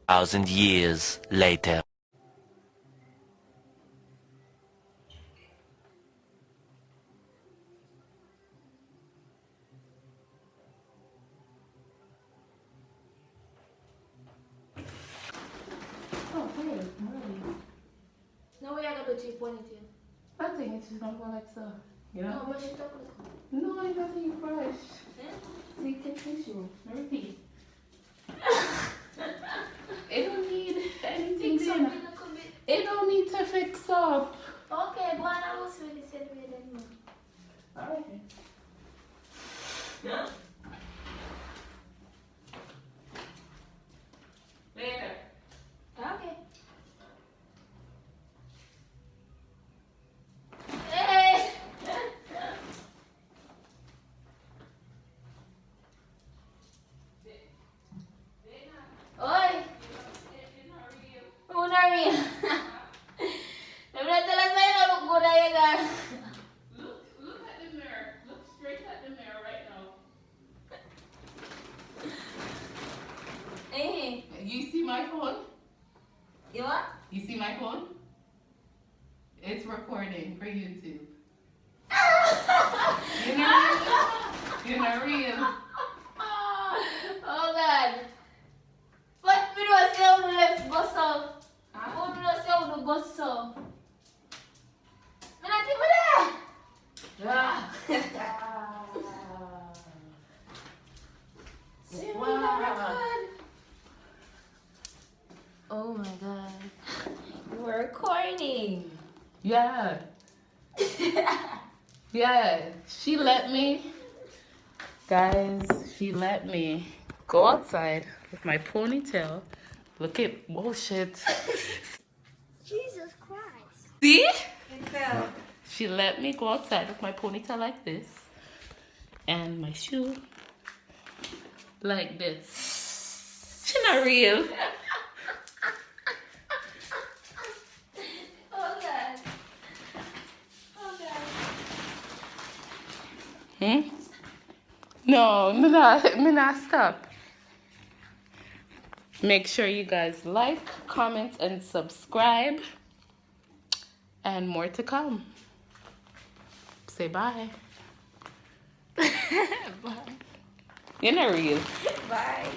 Thousand years later. Oh, hey, already. No, we are gonna do 2.2. I think it's just gonna go like so. You know? No, but she talking. No, it doesn't brush. Yeah? See, take tissue. Repeat. It don't need anything. Think something a little bit. It don't need to fix up. Okay, go on. I was really said we didn't know. Alright. Yeah. Later. Okay. Hey! Oi! Una real. Let me tell us I don't look good at you guys. Look at the mirror. Look straight at the mirror right now. Eh? You see my phone? You what? You see my phone? It's recording for YouTube. You're not real. Oh God. But we don't say how to left go so. How we don't say how to go so. Me not even there. See me record. Oh my God. We're recording. Yeah. Yeah. She let me. Guys, she let me go outside with my ponytail. Look at, oh shit. Jesus Christ. See? It fell. She let me go outside with my ponytail like this. And my shoe like this. She not real. Oh God. Oh God. Hmm? No, me not stop. Make sure you guys like, comment, and subscribe. And more to come. Say bye. Bye. You're not real. Bye.